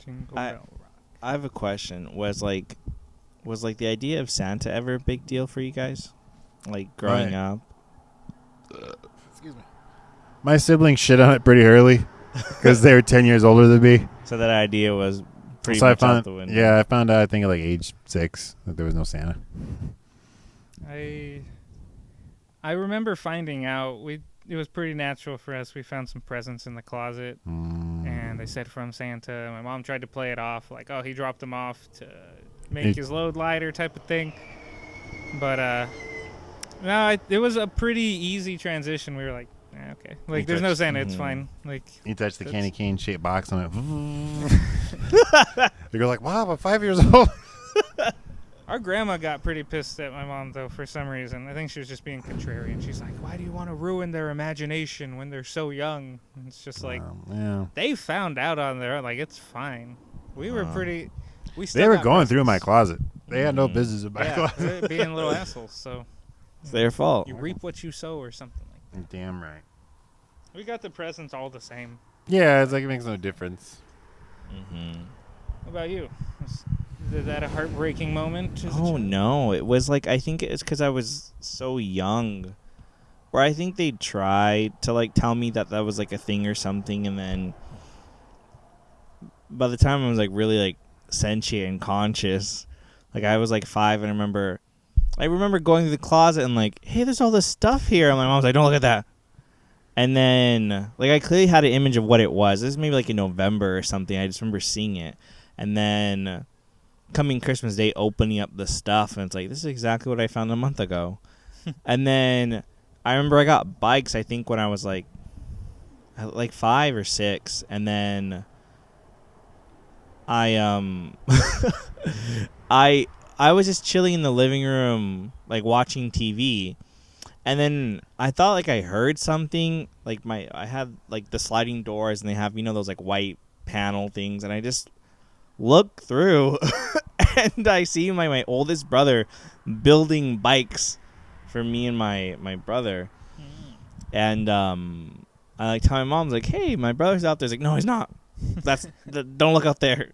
Jingle I- bell rock. I have a question. Was the idea of Santa ever a big deal for you guys? Like growing up? Excuse me. My siblings shit on it pretty early because they were 10 years older than me. So that idea was pretty So much out the window. Yeah, I found out I think at like age 6 that there was no Santa. I remember finding out it was pretty natural for us. We found some presents in the closet, and they said from Santa. My mom tried to play it off like, oh, he dropped them off to make his load lighter type of thing. But no, it was a pretty easy transition. We were like, okay, like there's no Santa, it's fine. Like You touch the candy cane shaped box on it. You're like, wow, I'm 5 years old. Our grandma got pretty pissed at my mom, though, for some reason. I think she was just being contrarian. She's like, why do you want to ruin their imagination when they're so young? And it's just like, Yeah. they found out on their own. Like, it's fine. We were pretty... They were going through my closet. They had no business in my closet. they're being little assholes, so... It's their fault. You reap what you sow or something like that. Damn right. We got the presents all the same. Yeah, it's like it makes no difference. Mm-hmm. What about you? Is that a heartbreaking moment? Oh, no. It was like, I think it's because I was so young. Or I think they tried to, like, tell me that was, like, a thing or something. And then by the time I was, like, really, like, sentient and conscious, like, I was, like, 5. And I remember going to the closet and, like, hey, there's all this stuff here. And my mom's like, don't look at that. And then, like, I clearly had an image of what it was. This is maybe, like, in November or something. I just remember seeing it. And then... coming Christmas Day, opening up the stuff, and it's like, this is exactly what I found a month ago. And then I remember I got bikes, I think, when I was like 5 or 6, and then I I was just chilling in the living room, like watching TV, and then I thought like I heard something. Like I had like the sliding doors, and they have those like white panel things, and I just look through and I see my oldest brother building bikes for me and my brother. And I like tell my mom, like, hey, my brother's out there. He's like, no, he's not. Don't look out there.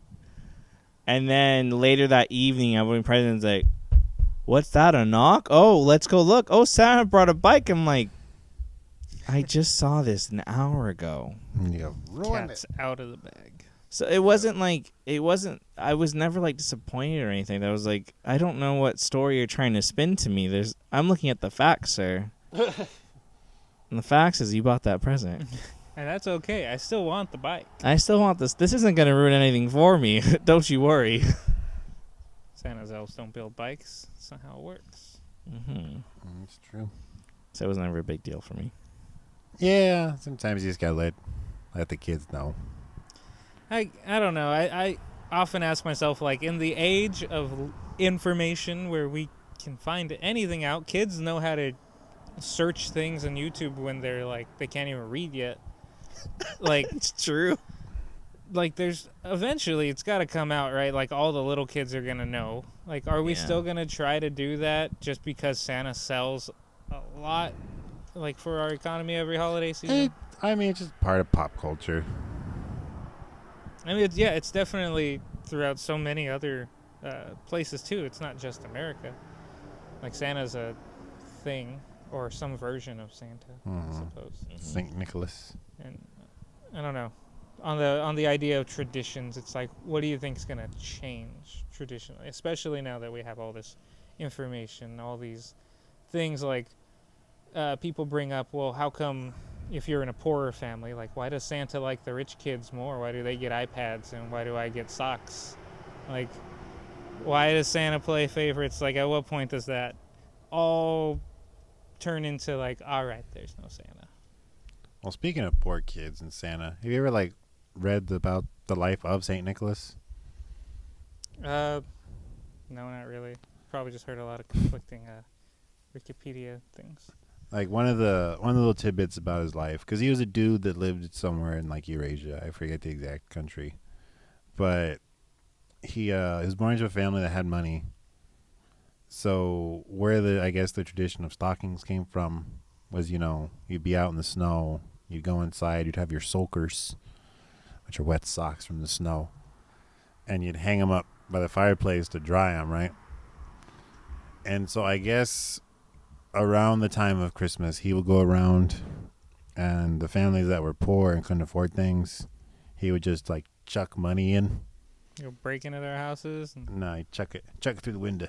And then later that evening, I went president's like, what's that, a knock? Oh, let's go look. Oh, Santa brought a bike. I'm like, I just saw this an hour ago. You ruined Cat's it. out of the bag. So I was never like disappointed or anything. I was like, I don't know what story you're trying to spin to me. I'm looking at the facts, sir. And the facts is you bought that present. And that's okay. I still want the bike. I still want this. This isn't going to ruin anything for me. Don't you worry. Santa's elves don't build bikes. That's not how it works. Mm-hmm. That's true. So it was never a big deal for me. Yeah, sometimes you just gotta let the kids know. I don't know. I often ask myself, like, in the age of information where we can find anything out, kids know how to search things on YouTube when they're like, they can't even read yet. Like, It's true. like there's eventually it's got to come out, right? Like all the little kids are going to know. Like, are we still going to try to do that just because Santa sells a lot, like, for our economy every holiday season? It's just part of pop culture. I mean, it's definitely throughout so many other places too. It's not just America. Like, Santa's a thing, or some version of Santa, I suppose. St. Nicholas. And I don't know. On the idea of traditions, it's like, what do you think is going to change traditionally, especially now that we have all this information, all these things, like people bring up, well, how come if you're in a poorer family, like, why does Santa like the rich kids more? Why do they get iPads and why do I get socks? Like, why does Santa play favorites? Like, at what point does that all turn into, like, all right, there's no Santa? Well, speaking of poor kids and Santa, have you ever like read about the life of St. Nicholas? No, not really. Probably just heard a lot of conflicting Wikipedia things. Like one of the little tidbits about his life, because he was a dude that lived somewhere in like Eurasia. I forget the exact country, but he was born into a family that had money. So where I guess the tradition of stockings came from was, you'd be out in the snow, you'd go inside, you'd have your soakers, which are wet socks from the snow, and you'd hang them up by the fireplace to dry them, right? And so I guess around the time of Christmas, he would go around, and the families that were poor and couldn't afford things, he would just like chuck money in. You break into their houses and No, he'd chuck it through the window.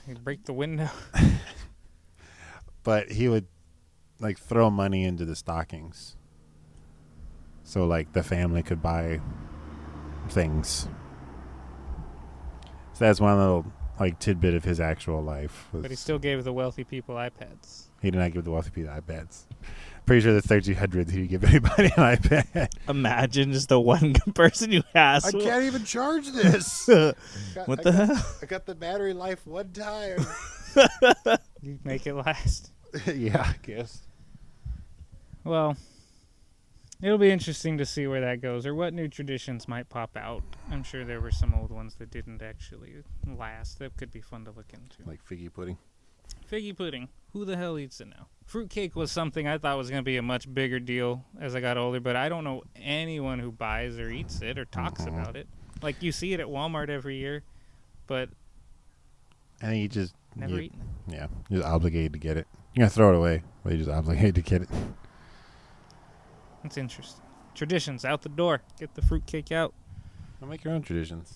you break the window. But he would like throw money into the stockings, so like the family could buy things. So that's one little like tidbit of his actual life. But he still gave the wealthy people iPads. He did not give the wealthy people iPads. Pretty sure the 1300s he would give anybody an iPad. Imagine just the one person who has. even charge this. What the hell? I got the battery life one time. You make it last. Yeah, I guess. Well, it'll be interesting to see where that goes or what new traditions might pop out. I'm sure there were some old ones that didn't actually last. That could be fun to look into. Like figgy pudding. Figgy pudding. Who the hell eats it now? Fruitcake was something I thought was going to be a much bigger deal as I got older, but I don't know anyone who buys or eats it or talks about it. Like, you see it at Walmart every year, but And you just never eaten it. Yeah, you're just obligated to get it. You're gonna throw it away, but you're just obligated to get it. That's interesting. Traditions out the door. Get the fruitcake out. Make your own traditions.